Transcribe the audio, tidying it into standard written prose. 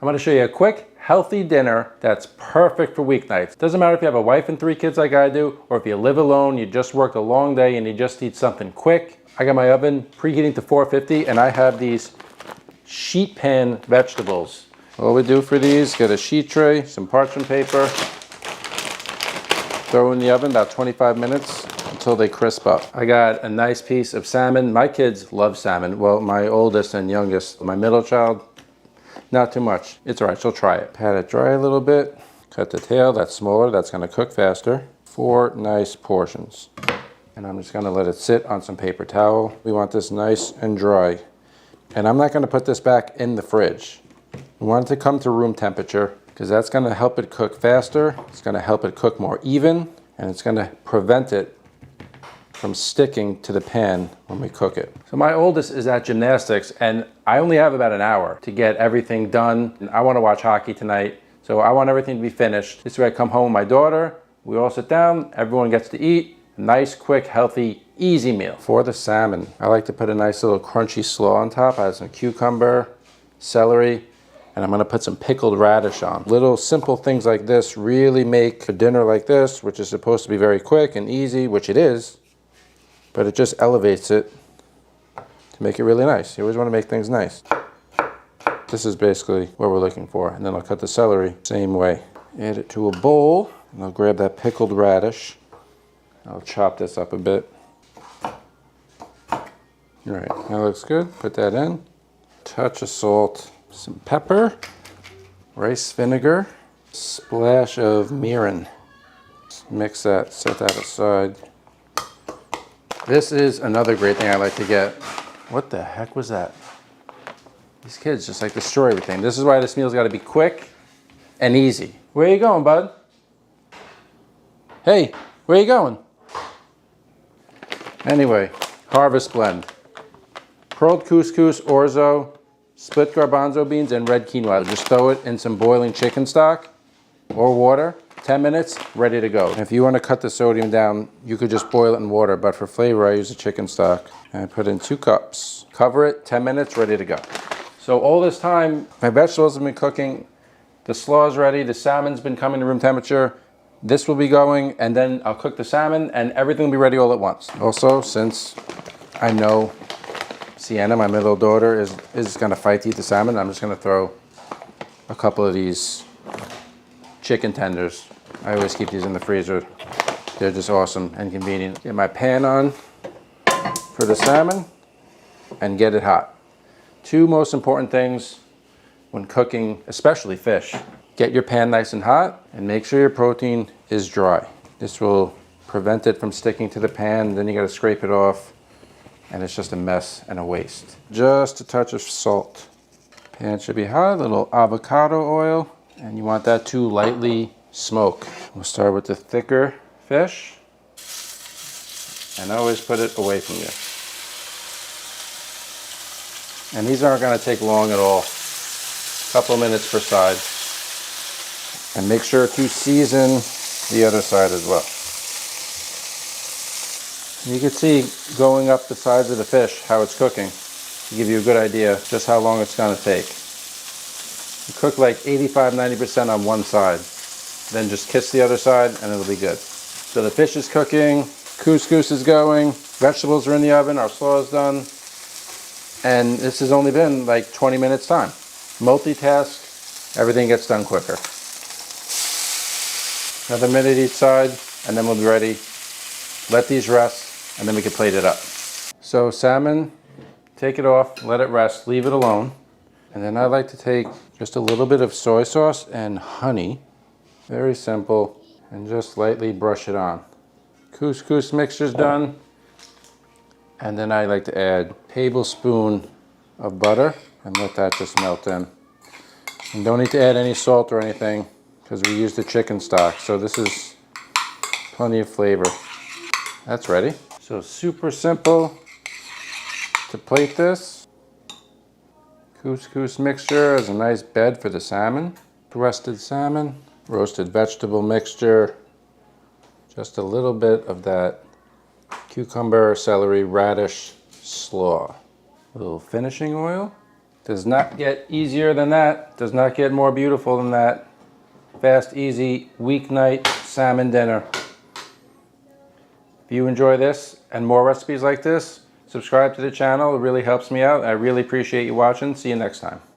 I'm gonna show you a quick, healthy dinner that's perfect for weeknights. Doesn't matter if you have a wife and 3 kids like I do, or if you live alone, you just worked a long day and you just need something quick. I got my oven preheating to 450 and I have these sheet pan vegetables. All we do for these, get a sheet tray, some parchment paper, throw in the oven about 25 minutes until they crisp up. I got a nice piece of salmon. My kids love salmon. Well, my oldest and youngest. My middle child, not too much. It's all right, she'll try it. Pat it dry a little bit. Cut the tail, that's smaller, that's gonna cook faster. 4 nice portions. And I'm just gonna let it sit on some paper towel. We want this nice and dry. And I'm not gonna put this back in the fridge. We want it to come to room temperature because that's gonna help it cook faster. It's gonna help it cook more even, and it's gonna prevent it from sticking to the pan when we cook it. So my oldest is at gymnastics and I only have about an hour to get everything done. And I wanna watch hockey tonight, so I want everything to be finished. This way I come home with my daughter, we all sit down, everyone gets to eat. A nice, quick, healthy, easy meal. For the salmon, I like to put a nice little crunchy slaw on top. I have some cucumber, celery, and I'm gonna put some pickled radish on. Little simple things like this really make a dinner like this, which is supposed to be very quick and easy, which it is, but it just elevates it to make it really nice. You always wanna make things nice. This is basically what we're looking for. And then I'll cut the celery same way. Add it to a bowl, and I'll grab that pickled radish. I'll chop this up a bit. All right, that looks good. Put that in. Touch of salt, some pepper, rice vinegar, splash of mirin. Mix that, set that aside. This is another great thing I like to get. What the heck was that? These kids just like destroy everything. This is why this meal's gotta be quick and easy. Where you going, bud? Hey, where you going? Anyway, harvest blend. Pearled couscous, orzo, split garbanzo beans, and red quinoa. Just throw it in some boiling chicken stock or water. 10 minutes, ready to go. If you want to cut the sodium down, you could just boil it in water, but for flavor, I use the chicken stock. And I put in 2 cups. Cover it, 10 minutes, ready to go. So all this time, my vegetables have been cooking, the slaw's ready, the salmon's been coming to room temperature. This will be going, and then I'll cook the salmon, and everything will be ready all at once. Also, since I know Sienna, my middle daughter, is gonna fight to eat the salmon, I'm just gonna throw a couple of these chicken tenders. I always keep these in the freezer. They're just awesome and convenient. Get my pan on for the salmon and get it hot. 2 most important things when cooking, especially fish. Get your pan nice and hot and make sure your protein is dry. This will prevent it from sticking to the pan, then you gotta scrape it off, and it's just a mess and a waste. Just a touch of salt. Pan should be hot, a little avocado oil, and you want that to lightly smoke. We'll start with the thicker fish, and always put it away from you. And these aren't gonna take long at all. Couple minutes per side. And make sure to season the other side as well. You can see going up the sides of the fish how it's cooking to give you a good idea just how long it's going to take. You cook like 85–90% on one side, then just kiss the other side and it'll be good. So the fish is cooking, couscous is going, vegetables are in the oven, our slaw is done, and this has only been like 20 minutes time. Multitask, everything gets done quicker. Another minute each side, and then we'll be ready. Let these rest, and then we can plate it up. So salmon, take it off, let it rest, leave it alone. And then I like to take just a little bit of soy sauce and honey, very simple, and just lightly brush it on. Couscous mixture's done. And then I like to add a tablespoon of butter and let that just melt in. And don't need to add any salt or anything, because we use the chicken stock, so this is plenty of flavor. That's ready. So super simple to plate this. Couscous mixture as a nice bed for the salmon. Roasted salmon, roasted vegetable mixture, just a little bit of that cucumber, celery, radish slaw. A little finishing oil, Does not get easier than that. Does not get more beautiful than that. Fast, easy, weeknight salmon dinner. If you enjoy this and more recipes like this, subscribe to the channel. It really helps me out. I really appreciate you watching. See you next time.